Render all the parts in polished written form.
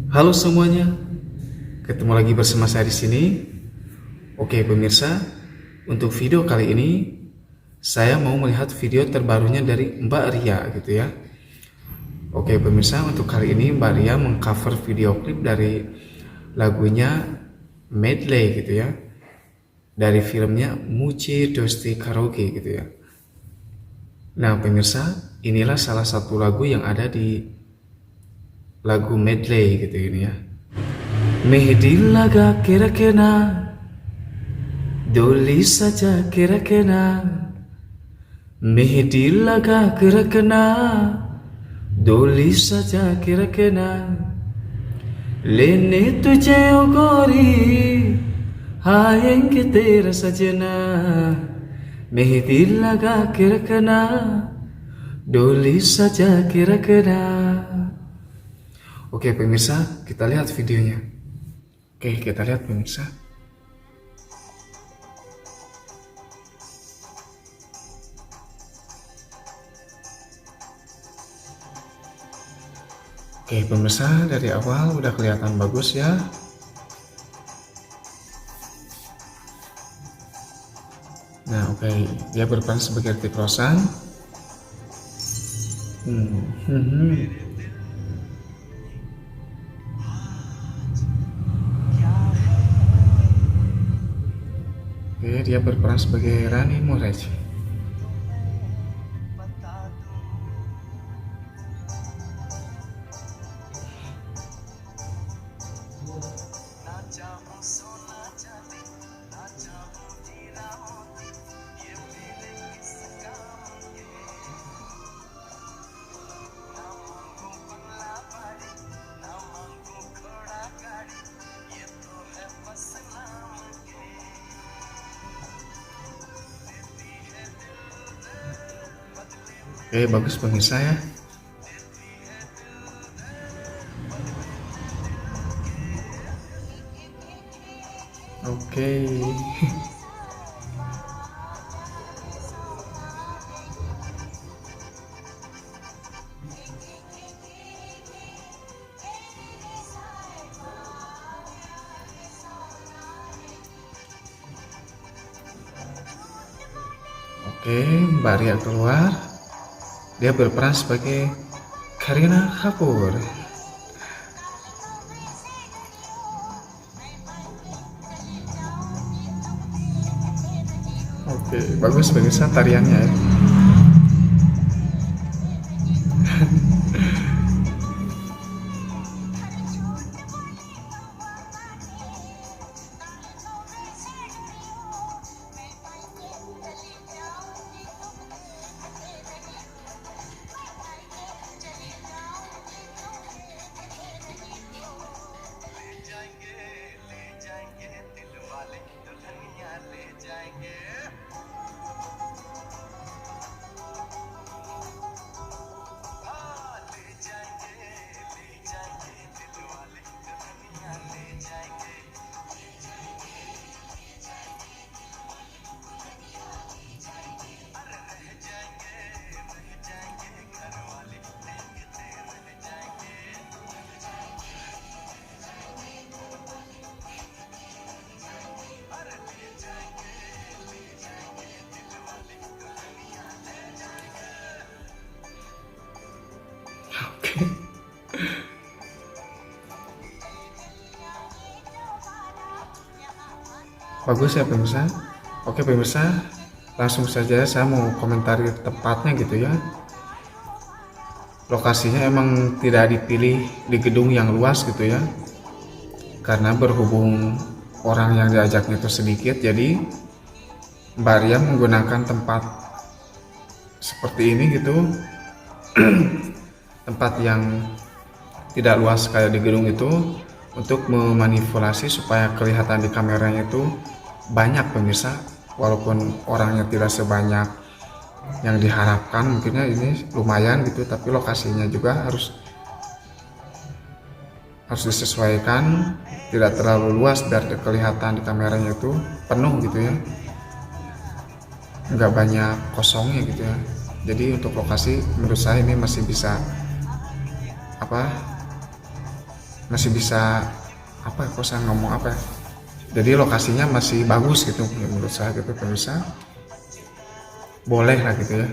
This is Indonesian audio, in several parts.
Halo semuanya, ketemu lagi bersama saya di sini. Oke pemirsa, untuk video kali ini saya mau melihat video terbarunya dari Mbak Ria gitu ya. Oke pemirsa, untuk kali ini Mbak Ria mengcover video klip dari lagunya Medley gitu ya, dari filmnya Muche Dosti Karaoke gitu ya. Nah pemirsa, inilah salah satu lagu yang ada di lagu Medley gitu ini ya. Mehdi laga kira-kira Doli saja kira-kira Mehdi laga kira-kira Doli saja kira-kira लेने तुझे ओ गोरी आएंगे तेरा सजना मेहंदी लगा के रखना डोली सजा के रखना. Oke pemirsa, kita lihat videonya. Oke, kita lihat pemirsa. Oke pemirsa, dari awal udah kelihatan bagus ya. Nah oke, dia berperan sebagai Hrithik Roshan. Oke, dia berperan sebagai Rani Muresh. Oke, bagus pemirsa ya. Oke. Oke, Mbak Ria keluar. Dia berperan sebagai Kareena Kapoor. Oke, bagus pemirsa tariannya ya. Oke. Bagus ya pemirsa. Oke pemirsa, langsung saja saya mau komentari tepatnya gitu ya. Lokasinya emang tidak dipilih di gedung yang luas gitu ya, karena berhubung orang yang diajaknya itu sedikit, jadi Mbak Ria menggunakan tempat seperti ini gitu. Tempat yang tidak luas kayak di gedung itu untuk memanipulasi supaya kelihatan di kameranya itu banyak pemirsa, walaupun orangnya tidak sebanyak yang diharapkan, mungkinnya ini lumayan gitu, tapi lokasinya juga harus disesuaikan, tidak terlalu luas biar kelihatan di kameranya itu penuh gitu ya, nggak banyak kosongnya gitu ya. Jadi untuk lokasi menurut saya ini masih bisa masih bisa apa kok saya ngomong apa ya, jadi lokasinya masih bagus gitu ya, menurut saya gitu pemirsa, boleh lah gitu ya.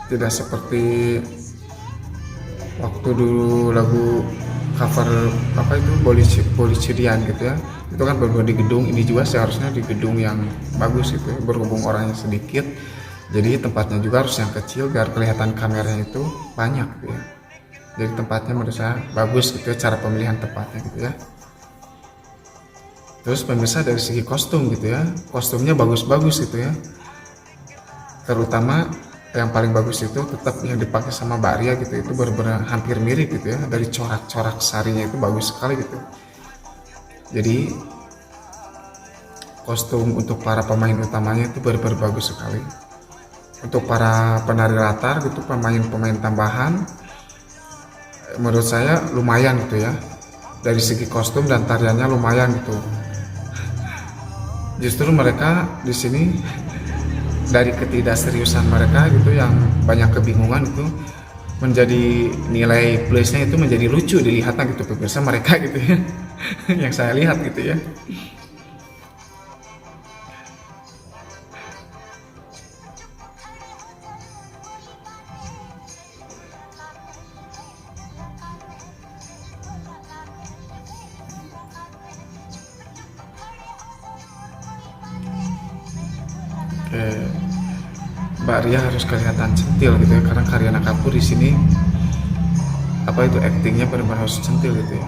Tidak seperti waktu dulu lagu cover apa itu Bolicidian gitu ya, itu kan baru di gedung, ini juga seharusnya di gedung yang bagus gitu ya, berhubung orangnya sedikit jadi tempatnya juga harus yang kecil biar kelihatan kameranya itu banyak gitu ya. Jadi tempatnya menurut saya bagus gitu ya, cara pemilihan tempatnya gitu ya. Terus pemirsa dari segi kostum gitu ya, kostumnya bagus-bagus gitu ya, terutama yang paling bagus itu tetap yang dipakai sama Mbak Ria gitu, itu benar-benar hampir mirip gitu ya, dari corak-corak sarinya itu bagus sekali gitu. Jadi kostum untuk para pemain utamanya itu benar-benar bagus sekali. Untuk para penari latar gitu, pemain-pemain tambahan, menurut saya lumayan gitu ya, dari segi kostum dan tariannya lumayan gitu. Justru mereka di sini dari ketidakseriusan mereka gitu yang banyak kebingungan itu menjadi nilai plusnya itu menjadi lucu dilihatnya gitu pemirsa mereka gitu ya. Yang saya lihat gitu ya. Oke, Mbak Ria harus kelihatan centil gitu ya, karena Karyana Kapoor di sini apa itu aktingnya benar-benar harus centil gitu ya.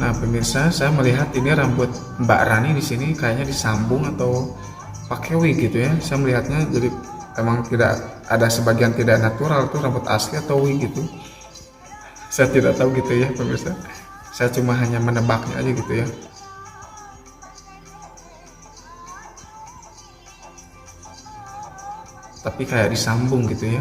Nah pemirsa, saya melihat ini rambut Mbak Rani di sini kayaknya disambung atau pakai wig gitu ya. Saya melihatnya jadi emang tidak ada, sebagian tidak natural tuh rambut asli atau wig gitu. Saya tidak tahu gitu ya pemirsa. Saya cuma hanya menebaknya aja gitu ya. Tapi kayak disambung gitu ya.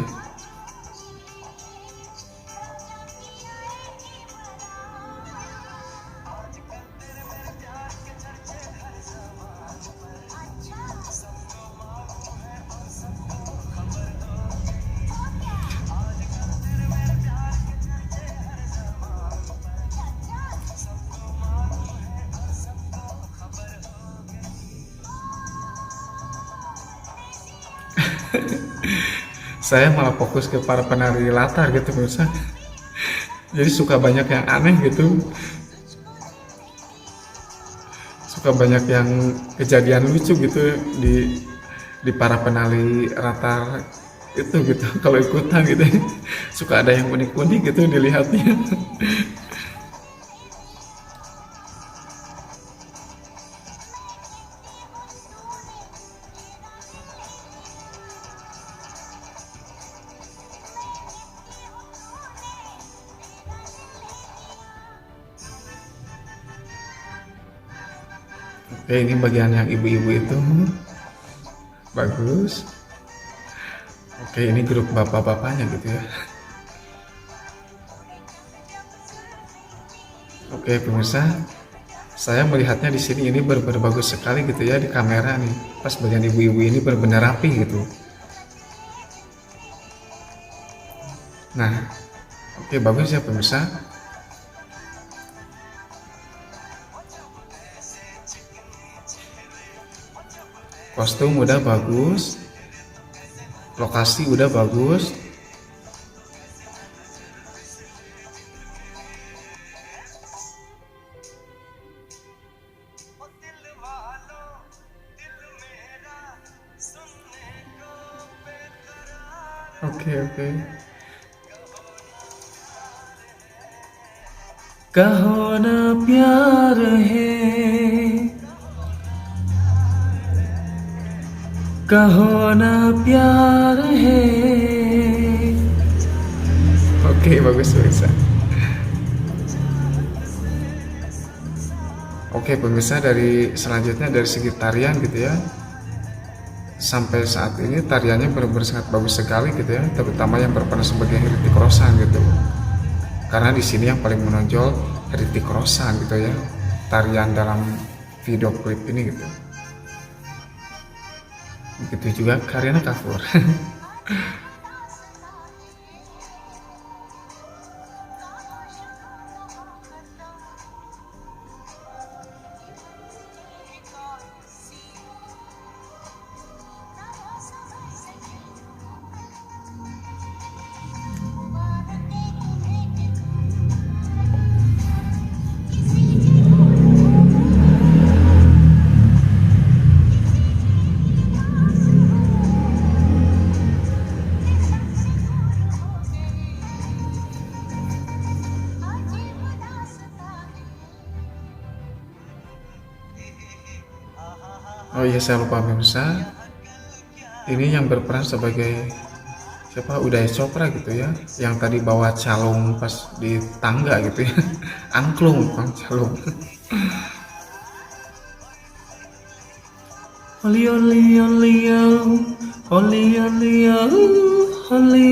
Saya malah fokus ke para penari latar gitu pemirsa. Jadi suka banyak yang aneh gitu, suka banyak yang kejadian lucu gitu di para penari latar itu gitu. Kalau ikutan gitu suka ada yang unik-unik gitu dilihatnya. Oke, ini bagian yang ibu-ibu itu bagus. Oke, ini grup bapak-bapaknya gitu ya. Oke pemirsa, saya melihatnya di sini ini benar-benar bagus sekali gitu ya di kamera nih. Pas bagian ibu-ibu ini benar-benar rapi gitu. Nah, oke bagus ya pemirsa. Kostum udah bagus, lokasi udah bagus. Oke. कहो ना प्यार है, कहो ना प्यार है. Oke, bagus pemirsa. Oke pemirsa, dari selanjutnya dari segi tarian gitu ya. Sampai saat ini tariannya benar-benar sangat bagus sekali gitu ya, terutama yang berperan sebagai Hrithik Roshan gitu. Karena di sini yang paling menonjol Hrithik Roshan gitu ya, tarian dalam video klip ini gitu. Begitu juga Kareena Kapoor. Oh iya, saya lupa pemirsa, ini yang berperan sebagai siapa, Uday Chopra gitu ya, yang tadi bawa calung pas di tangga gitu ya. Angklung bukan calung. Oli oli oli oli oli oli.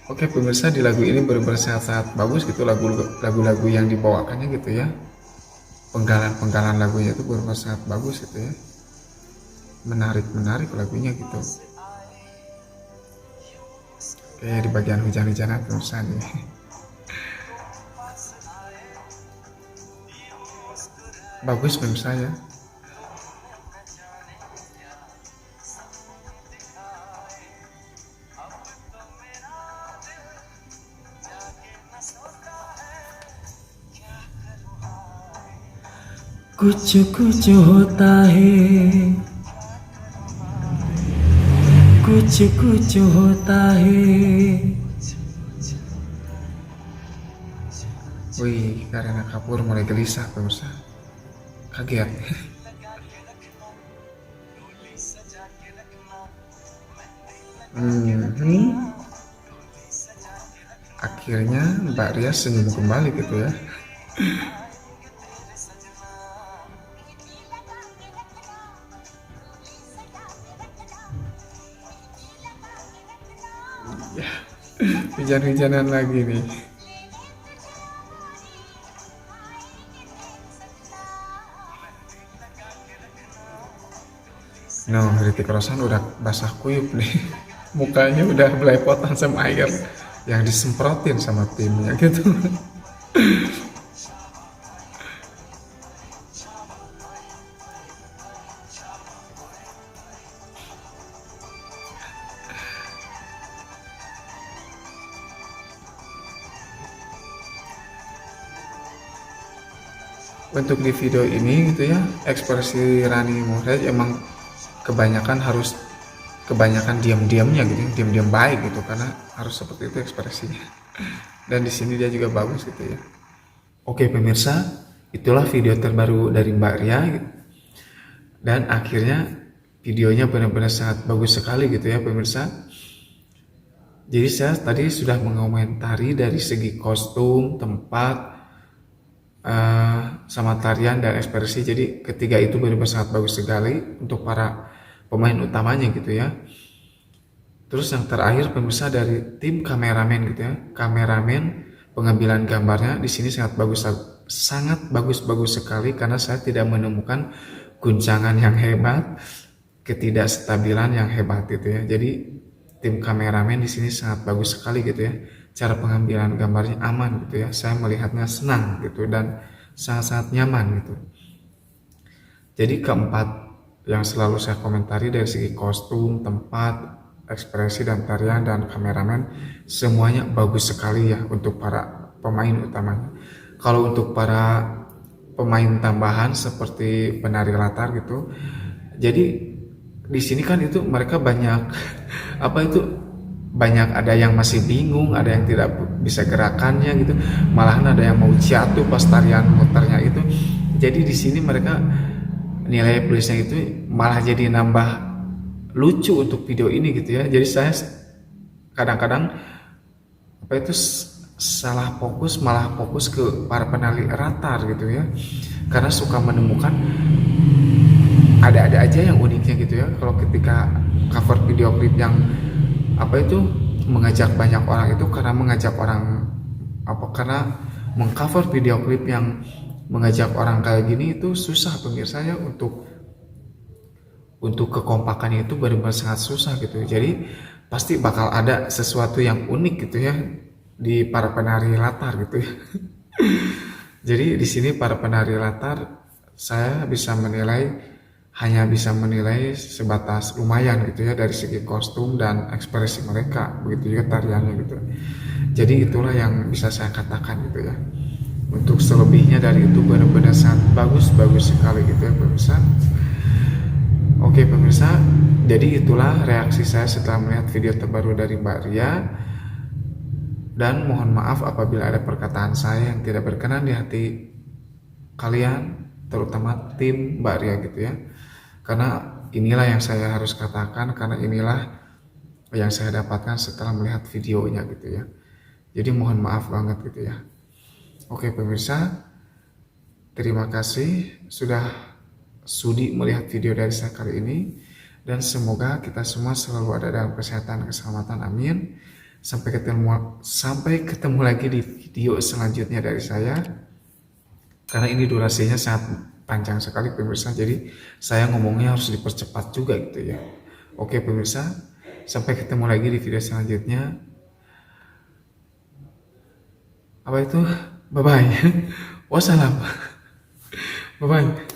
Oke pemirsa, di lagu ini benar-benar sangat-sangat bagus gitu, lagu-lagu yang dibawakannya gitu ya, penggalan lagunya itu benar-benar sangat bagus gitu ya, menarik lagunya gitu. Oke, di bagian hujan-hujanan pemirsa nih. Bagus pemirsa ya. कुछ होता है, कुछ होता है. Wih, Kareena Kapoor mulai gelisah pemirsa, kaget. Akhirnya Mbak Ria senyum kembali gitu ya. Ya, hujan-hujanan lagi nih. No, Hrithik Roshan udah basah kuyup nih. Mukanya udah belepotan sama air yang disemprotin sama timnya gitu. Untuk di video ini gitu ya, ekspresi Rani Muhraj emang kebanyakan diam-diamnya gitu, diam-diam baik gitu, karena harus seperti itu ekspresinya. Dan di sini dia juga bagus gitu ya. Oke pemirsa, itulah video terbaru dari Mbak Ria gitu. Dan akhirnya videonya benar-benar sangat bagus sekali gitu ya pemirsa. Jadi saya tadi sudah mengomentari dari segi kostum, tempat, sama tarian dan ekspresi. Jadi ketiga itu benar-benar sangat bagus sekali untuk para pemain utamanya gitu ya. Terus yang terakhir pemirsa, dari tim kameramen gitu ya, kameramen pengambilan gambarnya di sini sangat bagus sekali, karena saya tidak menemukan guncangan yang hebat, ketidakstabilan yang hebat gitu ya. Jadi tim kameramen di sini sangat bagus sekali gitu ya. Cara pengambilan gambarnya aman gitu ya. Saya melihatnya senang gitu dan sangat-sangat nyaman gitu. Jadi keempat yang selalu saya komentari dari segi kostum, tempat, ekspresi dan tarian dan kameramen, semuanya bagus sekali ya untuk para pemain utamanya. Kalau untuk para pemain tambahan seperti penari latar gitu, jadi di sini kan itu mereka banyak banyak ada yang masih bingung, ada yang tidak bisa gerakannya gitu, malahan ada yang mau jatuh pas tarian muternya itu. Jadi di sini mereka nilai plusnya itu malah jadi nambah lucu untuk video ini gitu ya. Jadi saya kadang-kadang malah fokus ke para penari latar gitu ya, karena suka menemukan ada aja yang uniknya gitu ya. Kalau ketika cover video klip yang mengajak banyak orang itu, karena mengcover video klip yang mengajak orang kayak gini itu susah pemirsa ya, untuk kekompakannya itu benar-benar sangat susah gitu. Jadi pasti bakal ada sesuatu yang unik gitu ya di para penari latar gitu ya. Jadi di sini para penari latar saya bisa menilai, hanya bisa menilai sebatas lumayan gitu ya dari segi kostum dan ekspresi mereka, begitu juga tariannya gitu. Jadi itulah yang bisa saya katakan gitu ya. Untuk selebihnya dari itu benar-benar sangat bagus sekali gitu ya pemirsa. Oke pemirsa, jadi itulah reaksi saya setelah melihat video terbaru dari Mbak Ria. Dan mohon maaf apabila ada perkataan saya yang tidak berkenan di hati kalian, terutama tim Mbak Ria gitu ya. Karena inilah yang saya harus katakan, karena inilah yang saya dapatkan setelah melihat videonya gitu ya. Jadi mohon maaf banget gitu ya. Oke pemirsa, terima kasih sudah sudi melihat video dari saya kali ini. Dan semoga kita semua selalu ada dalam kesehatan dan keselamatan, amin. Sampai ketemu lagi di video selanjutnya dari saya. Karena ini durasinya sangat panjang sekali pemirsa, jadi saya ngomongnya harus dipercepat juga gitu ya. Oke pemirsa, sampai ketemu lagi di video selanjutnya. Apa itu? Bye bye. Wassalam. Bye bye.